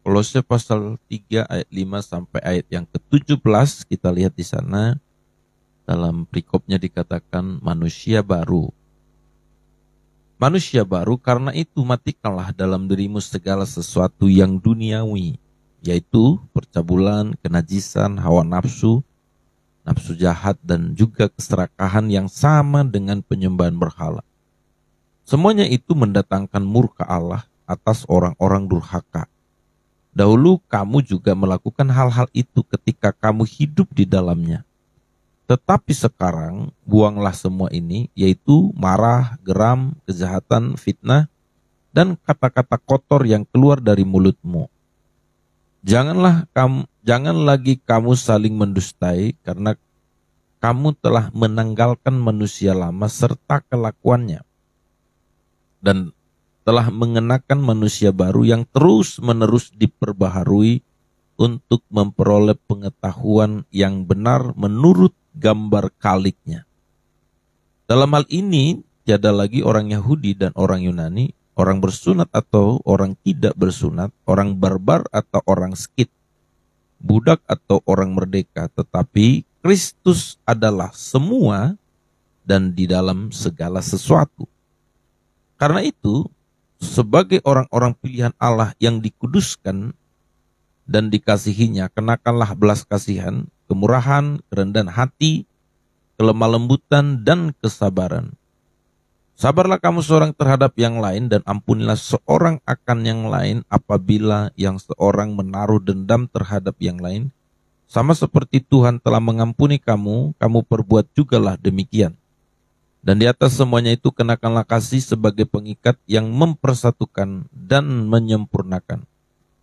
Kolose pasal 3 ayat 5 sampai ayat yang ke-17, kita lihat di sana dalam perikopnya dikatakan manusia baru. Manusia baru, karena itu matikanlah dalam dirimu segala sesuatu yang duniawi, yaitu percabulan, kenajisan, hawa nafsu, nafsu jahat, dan juga keserakahan yang sama dengan penyembahan berhala. Semuanya itu mendatangkan murka Allah atas orang-orang durhaka. Dahulu kamu juga melakukan hal-hal itu ketika kamu hidup di dalamnya. Tetapi sekarang buanglah semua ini, yaitu marah, geram, kejahatan, fitnah, dan kata-kata kotor yang keluar dari mulutmu. Jangan lagi kamu saling mendustai, karena kamu telah menanggalkan manusia lama serta kelakuannya, dan telah mengenakan manusia baru yang terus-menerus diperbaharui untuk memperoleh pengetahuan yang benar menurut gambar kaliknya. Dalam hal ini, tiada lagi orang Yahudi dan orang Yunani, orang bersunat atau orang tidak bersunat, orang barbar atau orang skit, budak atau orang merdeka, tetapi Kristus adalah semua dan di dalam segala sesuatu. Karena itu, sebagai orang-orang pilihan Allah yang dikuduskan dan dikasihinya, kenakanlah belas kasihan, kemurahan, kerendahan hati, kelemah lembutan, dan kesabaran. Sabarlah kamu seorang terhadap yang lain, dan ampunilah seorang akan yang lain apabila yang seorang menaruh dendam terhadap yang lain. Sama seperti Tuhan telah mengampuni kamu, kamu perbuat jugalah demikian. Dan di atas semuanya itu kenakanlah kasih sebagai pengikat yang mempersatukan dan menyempurnakan.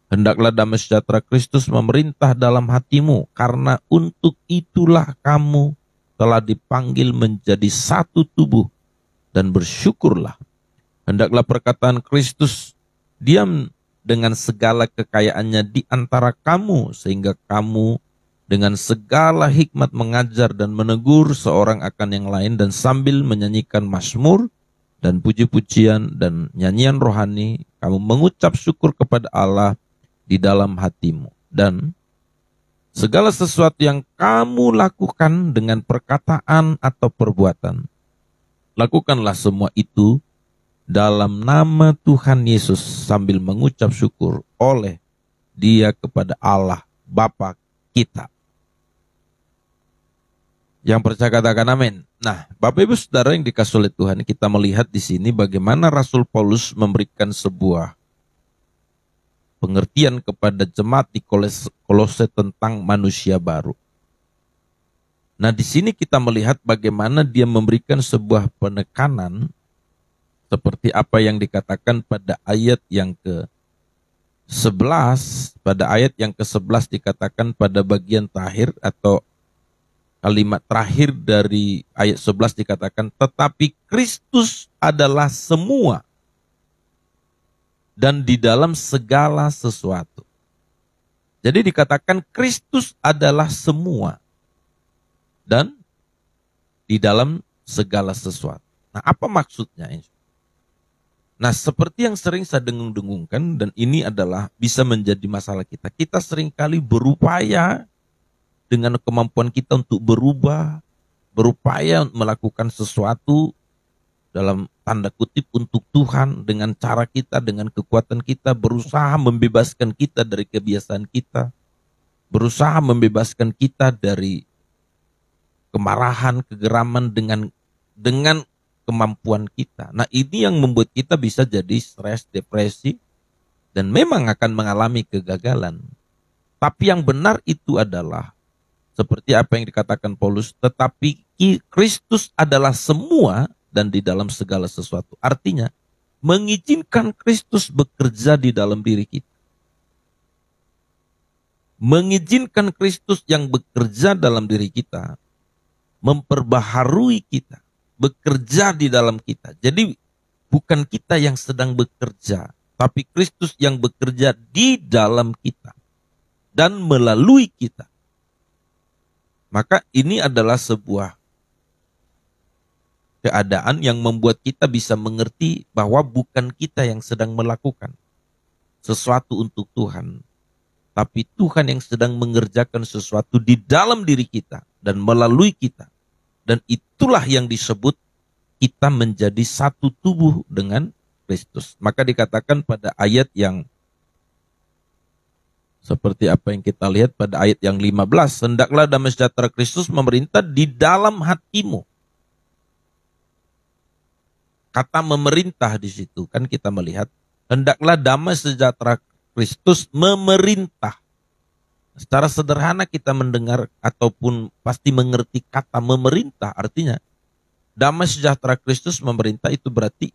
Hendaklah damai sejahtera Kristus memerintah dalam hatimu, karena untuk itulah kamu telah dipanggil menjadi satu tubuh, dan bersyukurlah. Hendaklah perkataan Kristus diam dengan segala kekayaannya di antara kamu, sehingga kamu dengan segala hikmat mengajar dan menegur seorang akan yang lain, dan sambil menyanyikan mazmur dan puji-pujian dan nyanyian rohani, kamu mengucap syukur kepada Allah di dalam hatimu. Dan segala sesuatu yang kamu lakukan dengan perkataan atau perbuatan, lakukanlah semua itu dalam nama Tuhan Yesus sambil mengucap syukur oleh Dia kepada Allah Bapa kita. Yang percaya katakan amin. Nah, Bapak Ibu Saudara yang dikasihi oleh Tuhan, kita melihat di sini bagaimana Rasul Paulus memberikan sebuah pengertian kepada jemaat di Kolose tentang manusia baru. Nah, di sini kita melihat bagaimana dia memberikan sebuah penekanan seperti apa yang dikatakan pada ayat yang ke-11. Pada ayat yang ke-11 dikatakan pada bagian terakhir atau kalimat terakhir dari ayat 11 dikatakan, tetapi Kristus adalah semua dan di dalam segala sesuatu. Jadi dikatakan Kristus adalah semua dan di dalam segala sesuatu. Nah, apa maksudnya? Nah, seperti yang sering saya dengung-dengungkan, dan ini adalah bisa menjadi masalah kita. Kita seringkali berupaya dengan kemampuan kita untuk berupaya melakukan sesuatu dalam tanda kutip untuk Tuhan dengan cara kita, dengan kekuatan kita, berusaha membebaskan kita dari kebiasaan kita, berusaha membebaskan kita dari kemarahan, kegeraman dengan kemampuan kita. Nah, ini yang membuat kita bisa jadi stres, depresi, dan memang akan mengalami kegagalan. Tapi yang benar itu adalah seperti apa yang dikatakan Paulus, tetapi Kristus adalah semua dan di dalam segala sesuatu. Artinya, mengizinkan Kristus bekerja di dalam diri kita. Mengizinkan Kristus yang bekerja dalam diri kita, memperbaharui kita, bekerja di dalam kita. Jadi, bukan kita yang sedang bekerja, tapi Kristus yang bekerja di dalam kita dan melalui kita. Maka ini adalah sebuah keadaan yang membuat kita bisa mengerti bahwa bukan kita yang sedang melakukan sesuatu untuk Tuhan, tapi Tuhan yang sedang mengerjakan sesuatu di dalam diri kita dan melalui kita. Dan itulah yang disebut kita menjadi satu tubuh dengan Kristus. Maka dikatakan pada ayat yang seperti apa yang kita lihat pada ayat yang 15, hendaklah damai sejahtera Kristus memerintah di dalam hatimu. Kata memerintah di situ kan kita melihat hendaklah damai sejahtera Kristus memerintah. Secara sederhana kita mendengar ataupun pasti mengerti kata memerintah, artinya damai sejahtera Kristus memerintah itu berarti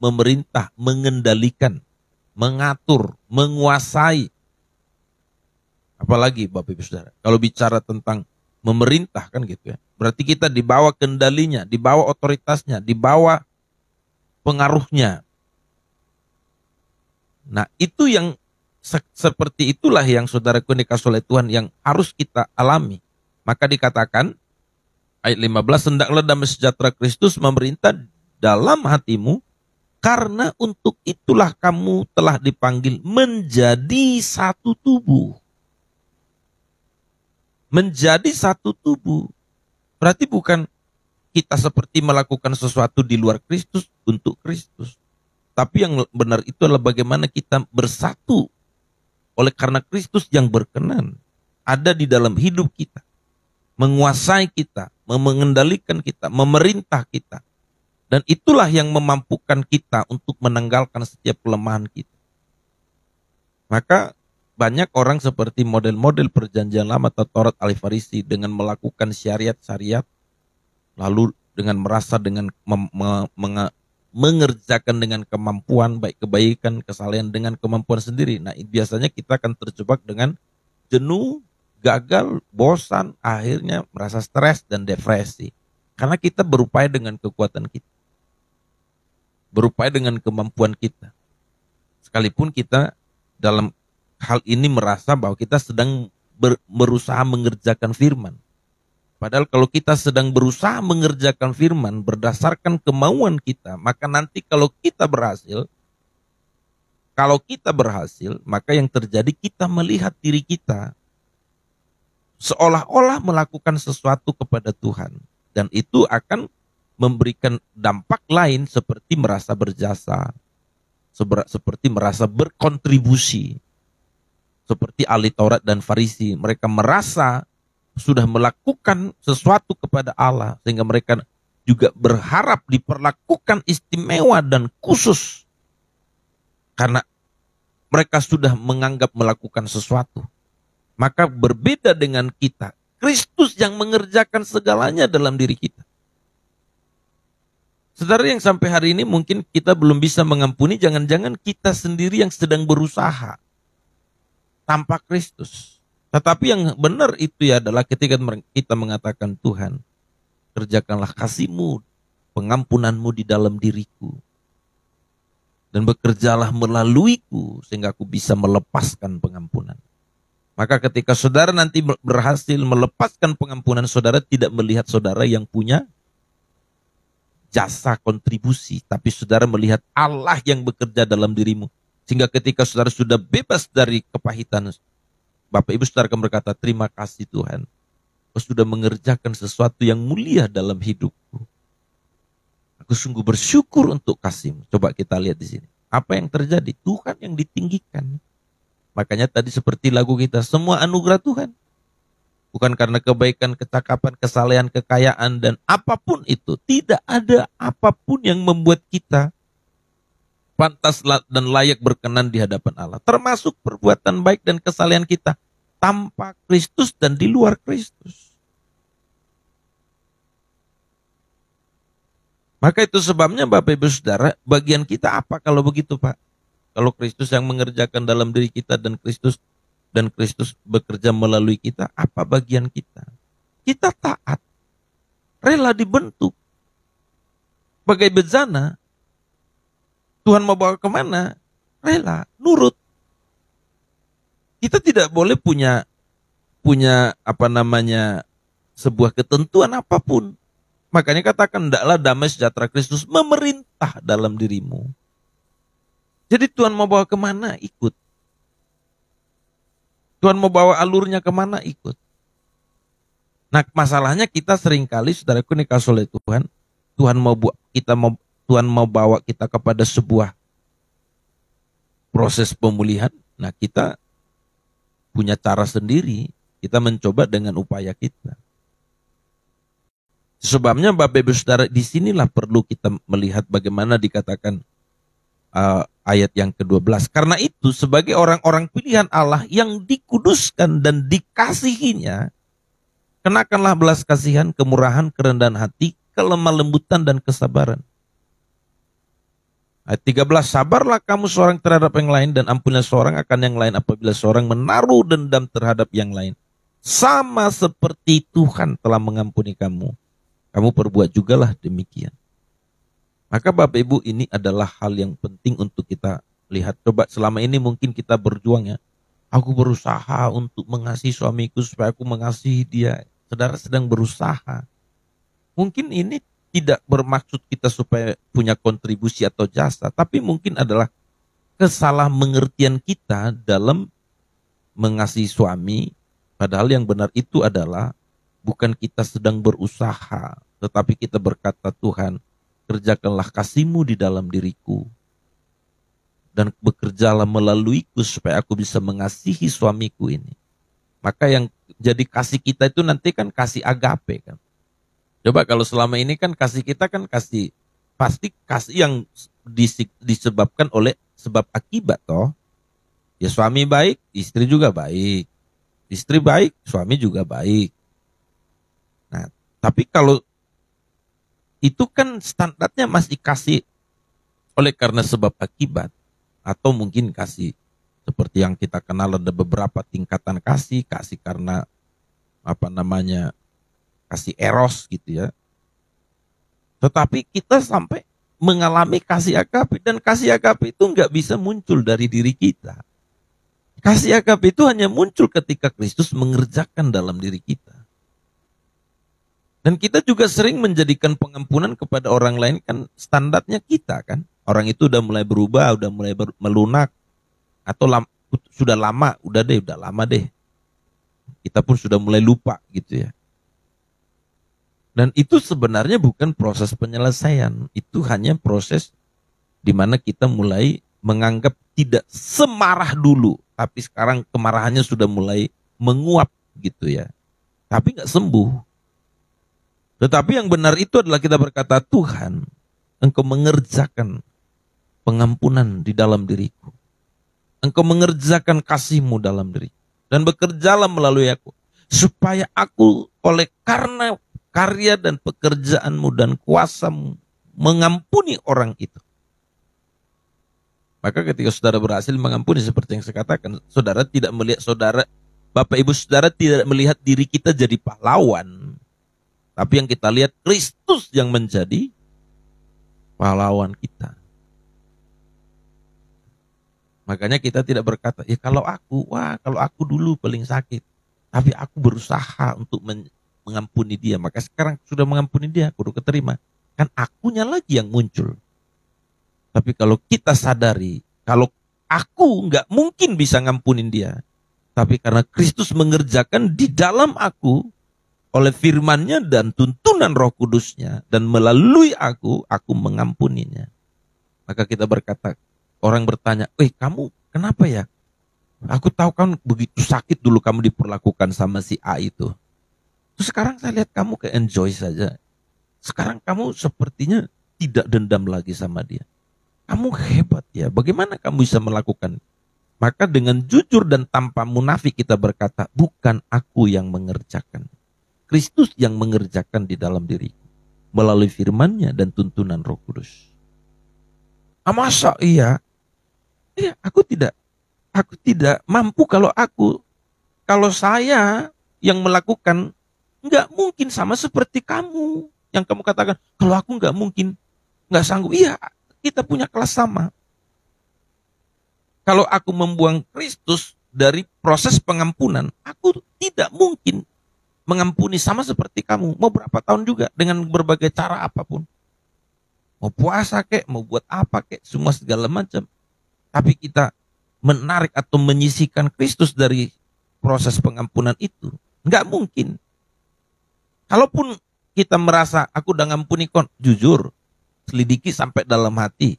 memerintah, mengendalikan, mengatur, menguasai. Apalagi Bapak Ibu Saudara, kalau bicara tentang memerintah kan gitu ya, berarti kita dibawa kendalinya, dibawa otoritasnya, dibawa pengaruhnya. Nah itu yang seperti itulah yang saudaraku dikasih oleh Tuhan yang harus kita alami. Maka dikatakan ayat 15, hendaklah damai sejahtera Kristus memerintah dalam hatimu, karena untuk itulah kamu telah dipanggil menjadi satu tubuh. Menjadi satu tubuh. Berarti bukan kita seperti melakukan sesuatu di luar Kristus untuk Kristus. Tapi yang benar itu adalah bagaimana kita bersatu oleh karena Kristus yang berkenan ada di dalam hidup kita, menguasai kita, mengendalikan kita, memerintah kita. Dan itulah yang memampukan kita untuk menanggalkan setiap kelemahan kita. Maka banyak orang seperti model-model perjanjian lama atau Taurat Al-Farisi dengan melakukan syariat-syariat, lalu dengan merasa dengan mengerjakan dengan kemampuan, baik kebaikan, kesalehan dengan kemampuan sendiri. Nah biasanya kita akan terjebak dengan jenuh, gagal, bosan, akhirnya merasa stres dan depresi. Karena kita berupaya dengan kekuatan kita, berupaya dengan kemampuan kita. Sekalipun kita dalam hal ini merasa bahwa kita sedang berusaha mengerjakan firman. Padahal kalau kita sedang berusaha mengerjakan firman berdasarkan kemauan kita, maka nanti kalau kita berhasil, maka yang terjadi kita melihat diri kita seolah-olah melakukan sesuatu kepada Tuhan. Dan itu akan memberikan dampak lain seperti merasa berjasa, seperti merasa berkontribusi. Seperti ahli Taurat dan Farisi, mereka merasa sudah melakukan sesuatu kepada Allah sehingga mereka juga berharap diperlakukan istimewa dan khusus karena mereka sudah menganggap melakukan sesuatu. Maka berbeda dengan kita, Kristus yang mengerjakan segalanya dalam diri kita. Saudara yang sampai hari ini mungkin kita belum bisa mengampuni, jangan-jangan kita sendiri yang sedang berusaha tanpa Kristus. Tetapi yang benar itu ya adalah ketika kita mengatakan Tuhan, kerjakanlah kasih-Mu, pengampunanmu di dalam diriku. Dan bekerjalah melaluiku sehingga aku bisa melepaskan pengampunan. Maka ketika saudara nanti berhasil melepaskan pengampunan, saudara tidak melihat saudara yang punya jasa kontribusi, tapi saudara melihat Allah yang bekerja dalam dirimu. Sehingga ketika saudara sudah bebas dari kepahitan, Bapak Ibu saudara akan berkata, terima kasih Tuhan, Kau sudah mengerjakan sesuatu yang mulia dalam hidupku. Aku sungguh bersyukur untuk kasih-Mu. Coba kita lihat di sini. Apa yang terjadi? Tuhan yang ditinggikan. Makanya tadi seperti lagu kita, semua anugerah Tuhan. Bukan karena kebaikan, kecakapan, kesalehan, kekayaan, dan apapun itu. Tidak ada apapun yang membuat kita pantas dan layak berkenan di hadapan Allah. Termasuk perbuatan baik dan kesalehan kita tanpa Kristus dan di luar Kristus. Maka itu sebabnya Bapak Ibu Saudara, bagian kita apa kalau begitu Pak? Kalau Kristus yang mengerjakan dalam diri kita dan Kristus bekerja melalui kita, apa bagian kita? Kita taat, rela dibentuk. Bagai bejana, Tuhan mau bawa kemana? Rela, nurut. Kita tidak boleh punya sebuah ketentuan apapun. Makanya katakan, hendaklah damai sejahtera Kristus memerintah dalam dirimu. Jadi Tuhan mau bawa kemana? Ikut. Tuhan mau bawa alurnya kemana, ikut. Nah, masalahnya kita seringkali, saudaraku nih, kasih oleh Tuhan, Tuhan mau bawa kita kepada sebuah proses pemulihan. Nah, kita punya cara sendiri, kita mencoba dengan upaya kita. Sebabnya Bapak Ibu Saudara, disinilah perlu kita melihat bagaimana dikatakan ayat yang ke-12. Karena itu sebagai orang-orang pilihan Allah yang dikuduskan dan dikasihinya, kenakanlah belas kasihan, kemurahan, kerendahan hati, kelemah lembutan dan kesabaran. Ayat 13, sabarlah kamu seorang terhadap yang lain dan ampunilah seorang akan yang lain apabila seorang menaruh dendam terhadap yang lain. Sama seperti Tuhan telah mengampuni kamu, kamu perbuat jugalah demikian. Maka Bapak Ibu, ini adalah hal yang penting untuk kita lihat. Coba selama ini mungkin kita berjuang ya. Aku berusaha untuk mengasihi suamiku supaya aku mengasihi dia. Saudara sedang berusaha. Mungkin ini tidak bermaksud kita supaya punya kontribusi atau jasa. Tapi mungkin adalah kesalahan kita dalam mengasihi suami. Padahal yang benar itu adalah bukan kita sedang berusaha. Tetapi kita berkata, Tuhan, kerjakanlah kasih-Mu di dalam diriku. Dan bekerjalah melaluiku supaya aku bisa mengasihi suamiku ini. Maka yang jadi kasih kita itu nanti kan kasih agape kan. Coba kalau selama ini kan kasih kita kan kasih, pasti kasih yang disebabkan oleh sebab akibat toh. Ya suami baik, istri juga baik. Istri baik, suami juga baik. Nah, tapi kalau itu kan standarnya masih kasih oleh karena sebab akibat. Atau mungkin kasih seperti yang kita kenal ada beberapa tingkatan kasih karena kasih eros gitu ya. Tetapi kita sampai mengalami kasih agape, dan kasih agape itu nggak bisa muncul dari diri kita. Kasih agape itu hanya muncul ketika Kristus mengerjakan dalam diri kita. Dan kita juga sering menjadikan pengampunan kepada orang lain kan standarnya kita kan. Orang itu udah mulai berubah, udah mulai melunak, atau sudah lama deh. Kita pun sudah mulai lupa gitu ya. Dan itu sebenarnya bukan proses penyelesaian, itu hanya proses di mana kita mulai menganggap tidak semarah dulu, tapi sekarang kemarahannya sudah mulai menguap gitu ya. Tapi nggak sembuh. Tetapi yang benar itu adalah kita berkata, Tuhan, Engkau mengerjakan pengampunan di dalam diriku. Engkau mengerjakan kasih-Mu dalam diriku. Dan bekerjalah melalui aku. Supaya aku karena karya dan pekerjaan-Mu dan kuasa-Mu mengampuni orang itu. Maka ketika saudara berhasil mengampuni seperti yang saya katakan, saudara tidak melihat Bapak Ibu saudara tidak melihat diri kita jadi pahlawan. Tapi yang kita lihat Kristus yang menjadi pahlawan kita. Makanya kita tidak berkata, ya kalau aku dulu paling sakit. Tapi aku berusaha untuk mengampuni dia. Maka sekarang sudah mengampuni dia, aku udah keterima. Kan akunya lagi yang muncul. Tapi kalau kita sadari, kalau aku nggak mungkin bisa ngampunin dia. Tapi karena Kristus mengerjakan di dalam aku, oleh firman-Nya dan tuntunan Roh Kudus-Nya, dan melalui aku mengampuninya. Maka kita berkata, orang bertanya, kamu kenapa ya? Aku tahu kan begitu sakit dulu kamu diperlakukan sama si A itu. Terus sekarang saya lihat kamu kayak enjoy saja. Sekarang kamu sepertinya tidak dendam lagi sama dia. Kamu hebat ya, bagaimana kamu bisa melakukan? Maka dengan jujur dan tanpa munafik kita berkata, bukan aku yang mengerjakan. Kristus yang mengerjakan di dalam diriku melalui firman-Nya dan tuntunan Roh Kudus. Masa iya? Iya, aku tidak mampu kalau saya yang melakukan nggak mungkin sama seperti kamu yang kamu katakan. Kalau aku nggak mungkin, nggak sanggup. Iya, kita punya kelas sama. Kalau aku membuang Kristus dari proses pengampunan, aku tidak mungkin mengampuni sama seperti kamu. Mau berapa tahun juga dengan berbagai cara apapun. Mau puasa kek, mau buat apa kek, semua segala macam. Tapi kita menarik atau menyisihkan Kristus dari proses pengampunan itu? Nggak mungkin. Kalaupun kita merasa aku udah ngampuni kok, jujur, selidiki sampai dalam hati.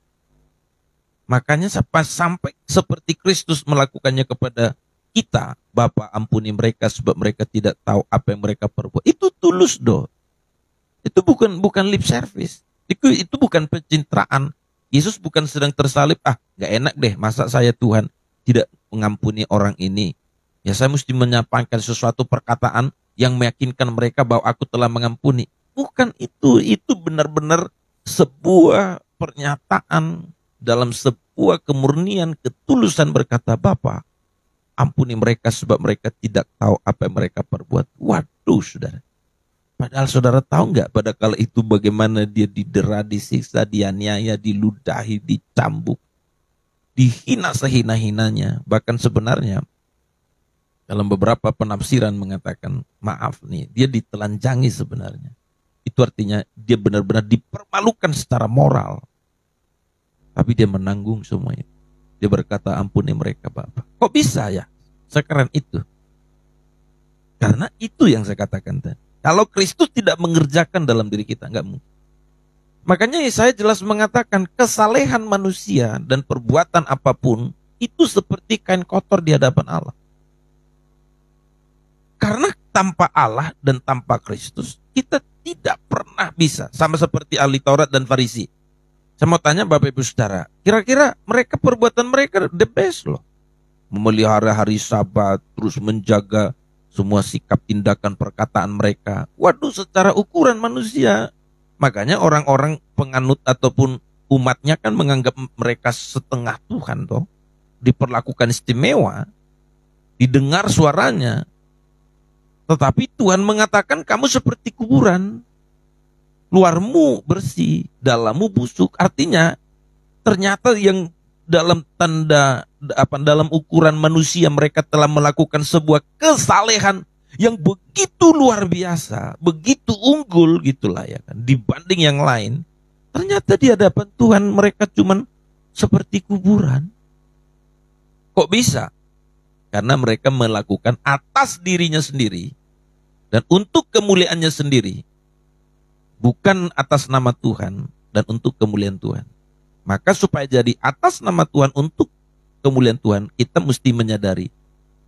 Makanya sampai seperti Kristus melakukannya kepada kita, Bapa ampuni mereka sebab mereka tidak tahu apa yang mereka perbuat. Itu tulus doh. Itu bukan lip service. Itu bukan pencitraan. Yesus bukan sedang tersalib, nggak enak deh, masa saya Tuhan tidak mengampuni orang ini. Ya saya mesti menyampaikan sesuatu perkataan yang meyakinkan mereka bahwa aku telah mengampuni. Bukan itu benar-benar sebuah pernyataan dalam sebuah kemurnian ketulusan berkata, Bapa, ampuni mereka sebab mereka tidak tahu apa yang mereka perbuat. Waduh, saudara. Padahal saudara tahu nggak pada kala itu bagaimana dia didera, disiksa, dianiaya, diludahi, dicambuk, dihina sehina-hinanya. Bahkan sebenarnya dalam beberapa penafsiran mengatakan, maaf nih, dia ditelanjangi sebenarnya. Itu artinya dia benar-benar dipermalukan secara moral. Tapi dia menanggung semua itu. Dia berkata, ampuni mereka Bapak. Kok bisa ya? Sekeren itu. Karena itu yang saya katakan tadi. Kalau Kristus tidak mengerjakan dalam diri kita, nggak mungkin. Makanya saya jelas mengatakan kesalehan manusia dan perbuatan apapun itu seperti kain kotor di hadapan Allah. Karena tanpa Allah dan tanpa Kristus, kita tidak pernah bisa. Sama seperti ahli Taurat dan Farisi. Saya mau tanya Bapak Ibu Saudara, kira-kira perbuatan mereka the best loh. Memelihara hari Sabat, terus menjaga semua sikap, tindakan, perkataan mereka. Waduh, secara ukuran manusia. Makanya orang-orang penganut ataupun umatnya kan menganggap mereka setengah Tuhan toh. Diperlakukan istimewa. Didengar suaranya. Tetapi Tuhan mengatakan kamu seperti kuburan. Luarmu bersih, dalammu busuk. Artinya ternyata yang dalam dalam ukuran manusia mereka telah melakukan sebuah kesalehan yang begitu luar biasa, begitu unggul gitulah ya kan, dibanding yang lain. Ternyata di hadapan Tuhan mereka cuman seperti kuburan. Kok bisa? Karena mereka melakukan atas dirinya sendiri dan untuk kemuliaannya sendiri, bukan atas nama Tuhan dan untuk kemuliaan Tuhan. Maka supaya jadi atas nama Tuhan untuk kemuliaan Tuhan, kita mesti menyadari,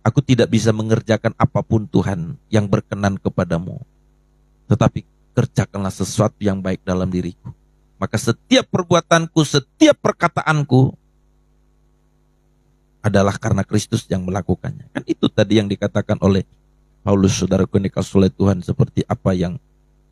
aku tidak bisa mengerjakan apapun Tuhan yang berkenan kepadamu. Tetapi kerjakanlah sesuatu yang baik dalam diriku. Maka setiap perbuatanku, setiap perkataanku adalah karena Kristus yang melakukannya. Kan itu tadi yang dikatakan oleh Paulus, saudaraku yang dikasihi oleh Tuhan, seperti apa yang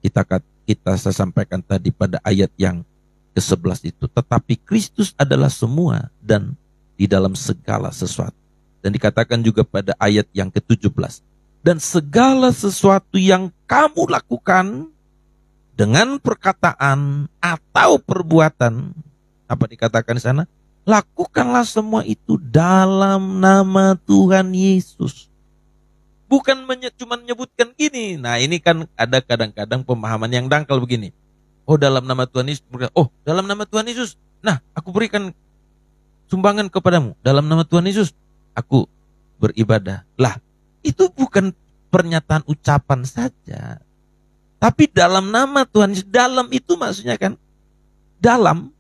saya sampaikan tadi pada ayat yang ke-11 itu. Tetapi Kristus adalah semua dan di dalam segala sesuatu. Dan dikatakan juga pada ayat yang ke-17. Dan segala sesuatu yang kamu lakukan dengan perkataan atau perbuatan, apa dikatakan di sana? Lakukanlah semua itu dalam nama Tuhan Yesus. Bukan cuma menyebutkan gini. Nah ini kan ada kadang-kadang pemahaman yang dangkal begini. Oh dalam nama Tuhan Yesus. Oh dalam nama Tuhan Yesus. Nah aku berikan sumbangan kepadamu. Dalam nama Tuhan Yesus aku beribadah. Lah itu bukan pernyataan ucapan saja. Tapi dalam nama Tuhan Yesus. Dalam itu maksudnya kan. Dalam.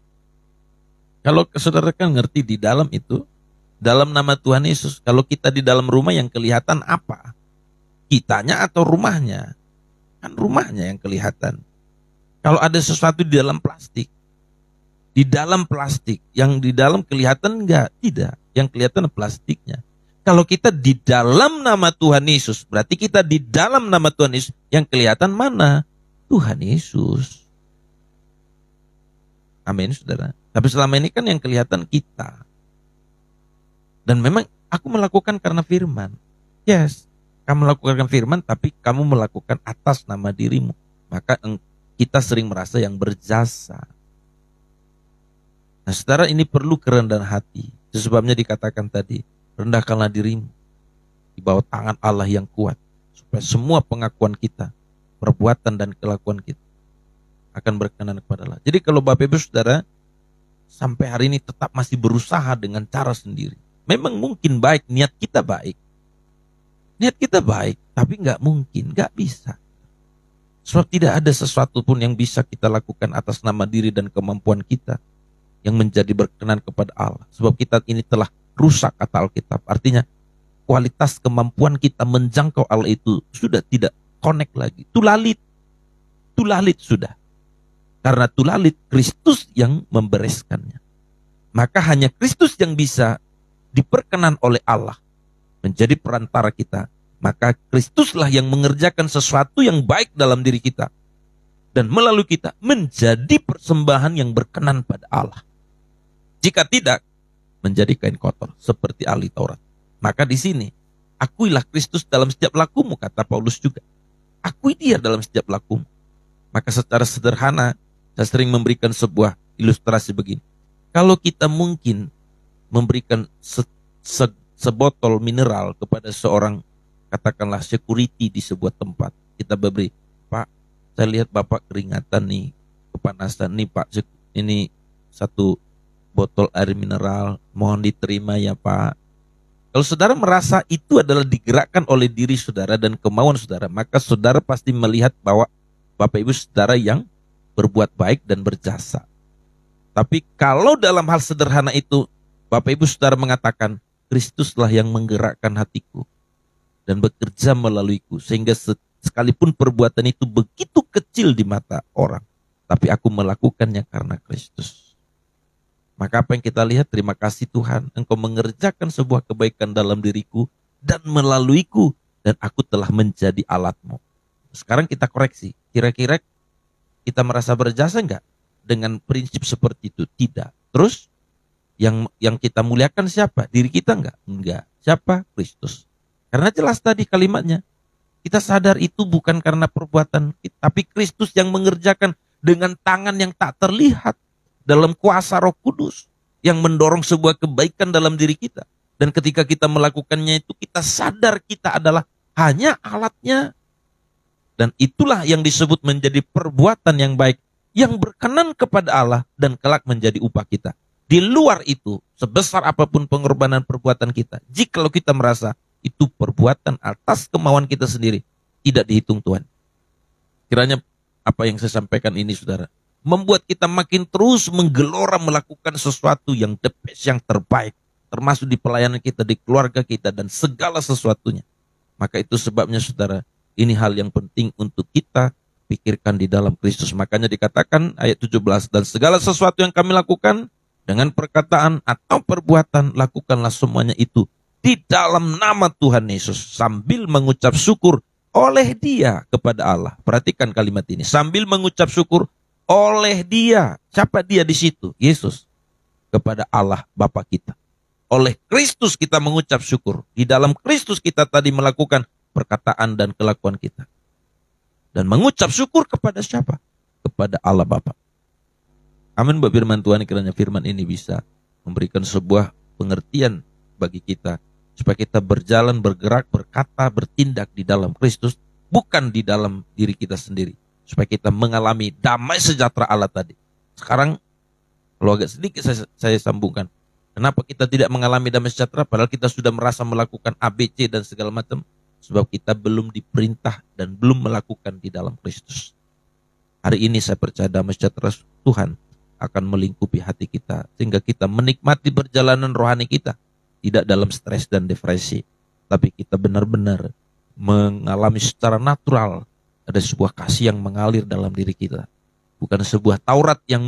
Kalau saudara kan ngerti di dalam itu. Dalam nama Tuhan Yesus. Kalau kita di dalam rumah yang kelihatan apa? Kitanya atau rumahnya? Kan rumahnya yang kelihatan. Kalau ada sesuatu di dalam plastik, yang di dalam kelihatan enggak? Tidak, yang kelihatan plastiknya. Kalau kita di dalam nama Tuhan Yesus, berarti kita di dalam nama Tuhan Yesus, yang kelihatan mana? Tuhan Yesus. Amin, saudara. Tapi selama ini kan yang kelihatan kita. Dan memang aku melakukan karena firman. Yes, kamu melakukan firman, tapi kamu melakukan atas nama dirimu. Maka kita sering merasa yang berjasa. Nah, saudara, ini perlu kerendahan hati. Sebabnya dikatakan tadi, rendahkanlah dirimu di bawah tangan Allah yang kuat, supaya semua pengakuan kita, perbuatan dan kelakuan kita akan berkenan kepada Allah. Jadi kalau Bapak Ibu Saudara sampai hari ini tetap masih berusaha dengan cara sendiri, memang mungkin baik, niat kita baik. Niat kita baik, tapi nggak mungkin, nggak bisa. Sebab tidak ada sesuatu pun yang bisa kita lakukan atas nama diri dan kemampuan kita yang menjadi berkenan kepada Allah. Sebab kita ini telah rusak, kata Alkitab. Artinya kualitas kemampuan kita menjangkau Allah itu sudah tidak connect lagi. Tulalit sudah. Karena tulalit Kristus yang membereskannya. Maka hanya Kristus yang bisa diperkenan oleh Allah menjadi perantara kita. Maka Kristuslah yang mengerjakan sesuatu yang baik dalam diri kita. Dan melalui kita menjadi persembahan yang berkenan pada Allah. Jika tidak, menjadi kain kotor seperti ahli Taurat. Maka di sini, akuilah Kristus dalam setiap lakumu, kata Paulus juga. Akui dia dalam setiap lakumu. Maka secara sederhana, saya sering memberikan sebuah ilustrasi begini. Kalau kita mungkin memberikan sebotol mineral kepada seorang, katakanlah security di sebuah tempat. Kita beri, Pak, saya lihat Bapak keringatan nih, kepanasan nih Pak, ini satu botol air mineral, mohon diterima ya Pak. Kalau saudara merasa itu adalah digerakkan oleh diri saudara dan kemauan saudara, maka saudara pasti melihat bahwa Bapak Ibu saudara yang berbuat baik dan berjasa. Tapi kalau dalam hal sederhana itu, Bapak Ibu saudara mengatakan, Kristuslah yang menggerakkan hatiku dan bekerja melaluiku, sehingga sekalipun perbuatan itu begitu kecil di mata orang, tapi aku melakukannya karena Kristus. Maka apa yang kita lihat, terima kasih Tuhan, Engkau mengerjakan sebuah kebaikan dalam diriku dan melaluiku, dan aku telah menjadi alat-Mu. Sekarang kita koreksi, kira-kira kita merasa berjasa enggak dengan prinsip seperti itu? Tidak. Terus yang kita muliakan siapa? Diri kita enggak? Enggak. Siapa? Kristus. Karena jelas tadi kalimatnya, kita sadar itu bukan karena perbuatan kita, tapi Kristus yang mengerjakan dengan tangan yang tak terlihat dalam kuasa Roh Kudus yang mendorong sebuah kebaikan dalam diri kita. Dan ketika kita melakukannya itu, kita sadar kita adalah hanya alatnya. Dan itulah yang disebut menjadi perbuatan yang baik, yang berkenan kepada Allah dan kelak menjadi upah kita. Di luar itu, sebesar apapun pengorbanan perbuatan kita, jikalau kita merasa itu perbuatan atas kemauan kita sendiri, tidak dihitung Tuhan. Kiranya apa yang saya sampaikan ini saudara, membuat kita makin terus menggelora melakukan sesuatu yang the best, yang terbaik, termasuk di pelayanan kita, di keluarga kita, dan segala sesuatunya. Maka itu sebabnya saudara, ini hal yang penting untuk kita pikirkan di dalam Kristus. Makanya dikatakan ayat 17, dan segala sesuatu yang kami lakukan dengan perkataan atau perbuatan, lakukanlah semuanya itu di dalam nama Tuhan Yesus, sambil mengucap syukur oleh Dia kepada Allah. Perhatikan kalimat ini, sambil mengucap syukur oleh Dia. Siapa Dia di situ? Yesus. Kepada Allah Bapa kita. Oleh Kristus kita mengucap syukur. Di dalam Kristus kita tadi melakukan perkataan dan kelakuan kita. Dan mengucap syukur kepada siapa? Kepada Allah Bapa. Amin buat firman Tuhan, kiranya firman ini bisa memberikan sebuah pengertian bagi kita, supaya kita berjalan, bergerak, berkata, bertindak di dalam Kristus, bukan di dalam diri kita sendiri. Supaya kita mengalami damai sejahtera Allah tadi. Sekarang, kalau agak sedikit saya sambungkan. Kenapa kita tidak mengalami damai sejahtera, padahal kita sudah merasa melakukan ABC dan segala macam? Sebab kita belum diperintah dan belum melakukan di dalam Kristus. Hari ini saya percaya damai sejahtera Tuhan akan melingkupi hati kita, sehingga kita menikmati perjalanan rohani kita. Tidak dalam stres dan depresi, tapi kita benar-benar mengalami secara natural ada sebuah kasih yang mengalir dalam diri kita. Bukan sebuah Taurat yang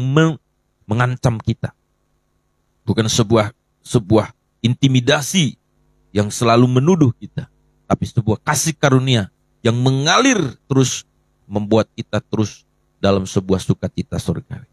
mengancam kita. Bukan sebuah intimidasi yang selalu menuduh kita, tapi sebuah kasih karunia yang mengalir terus, membuat kita terus dalam sebuah sukacita surgawi.